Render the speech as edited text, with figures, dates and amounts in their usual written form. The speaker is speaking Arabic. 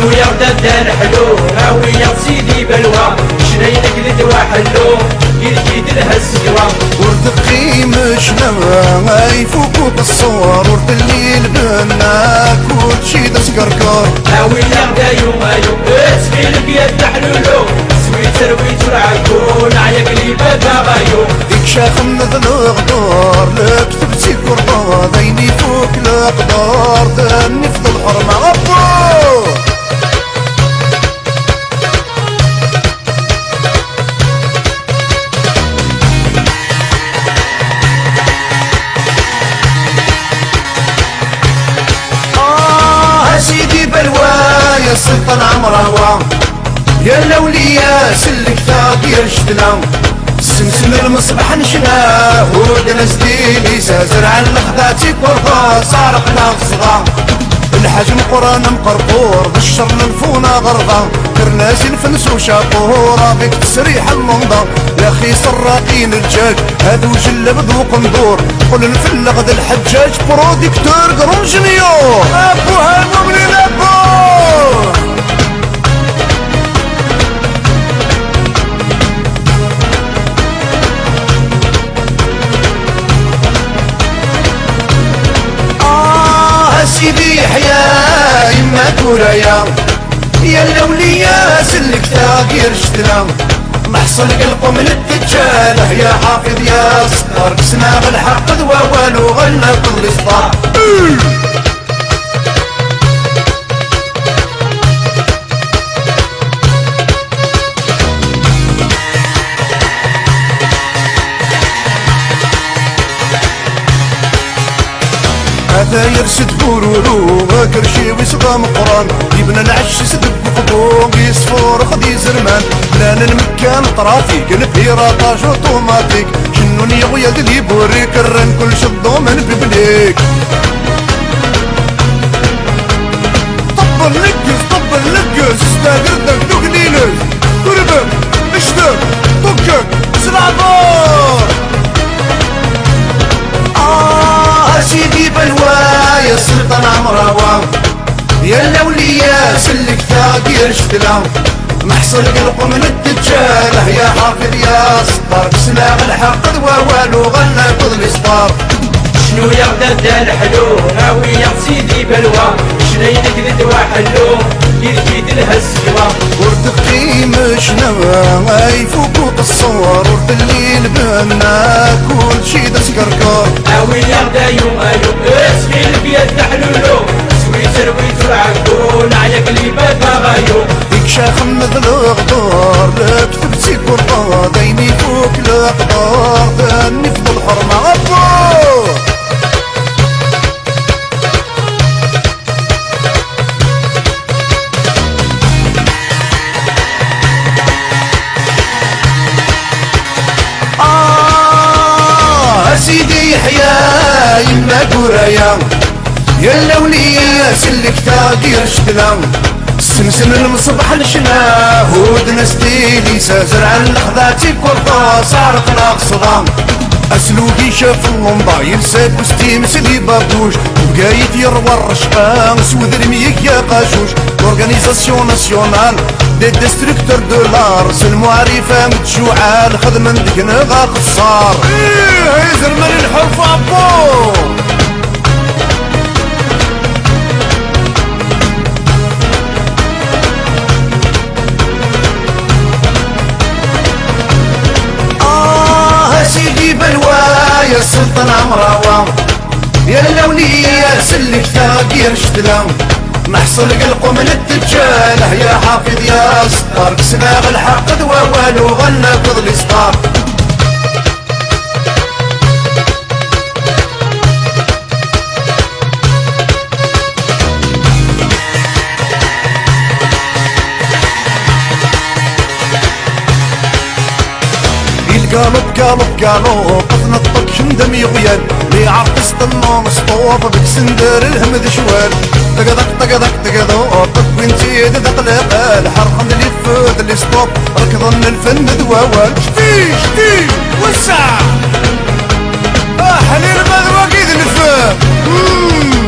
شنو يا وداد الحلو هاوية سيدي بلوى شنينك ذي وحلو يدي لها السوا ورد قيمشنا يفوقوا بالصور ورد الليل بنا كل شي تسكركر هاوية دايو مايو اسفيلك يد حلولو سويت سرويت ورعكون عيا قليبة داغايو ديك شاخ من الغدار لك تبسي كرطة ديني فوق الأقدار داني في الحرمة غبو سيدي بلوى يا سلطان عمراوة يا الاولياء سلك تاطير شتنا سمسم المصبح نشنا ودنا سديلي زرع الخذاتي كورطا صارقنا الصغا الحجم قران مقرقور بالشر الفونا غرضا كرناسين فنس وشاقورا بك تسريح المنظر يا اخي سراقين الجاج هادو جلب ذوق ندور قل نفلغ ذا الحجاج بروديكتور قرون جنيور ابو هالمؤمنين ابو سيدي يحيى يما كورايا يا الاولياء سلك تاغير شتنا محصل قلبه من الدجاله يا حافظ يا ستار كسنا بالحق ذوى والو غنى كل سطار هذا يرسد بورورو كرشي ويصدى مقران يبنى العش سدب فوق يصفور خدي زرمان لان المكان طرافيك البيراطاج اوتوماتيك شنو نيغويا دلي بوريك الرن كل شدو من ببليك طب نلقز استاقر دك قليلز قربك اشتك طكك سلعبار سيدي بلوى يا سلطان عمراوة يا الاولياء سلك تاقير شتلا محصل قلقه من الدجاله يا حافظ يا ستار بسلاغ الحق ذوى والو غنى فضل سطار شنو يا وداد الحلو هاوية سيدي بلوى شنينك ذي وحلو يدي لها السوا ورد قيمشنا يفوقوا الصور ورد الليل بنا كل شي تسكركر هاوية دايو مايو اسفيلك يد حلولو سويت سرويت ورعكون عيا قليبة داغايو ديك شاخ من الغدار لك تبسي كرطة ديني فوق الأقدار داني في الحرمة غبو سيدي يحيى يما كورايا يا الاولياء سلك تاقير شتلا سمسم المصبح نشنا هودنا ستيلي زرع الخذاتي كورطا صارقنا قصدا اسلوبي شاف اللمبا يرساك وستيم سلي بابوش وقايد يروى الرشقان سود رميك يا قاشوش اورغانيزاسيون ناسيونال دي ديستركتور دو لارس المعرفة متجوعة الخدمة ندك نغا خصار ايه زرمان الحرف ابو سيدي بلوى يا سلطان عمراوة يا الاولياء سلك تاقير شتلا محصل قلقه من الدجاله يا حافظ يا ستار كسنا بالحق ذوى والو غنى فضل سطار قالب تنطق شندم يغيال لي عرقست النوم سطوف بكسندر الهمد شوال طقدق وانتي دقلق الحرق اللي فود اللي سطوف ركضن الفن دواوال شتي وسع حليل ما ذواقيد الفن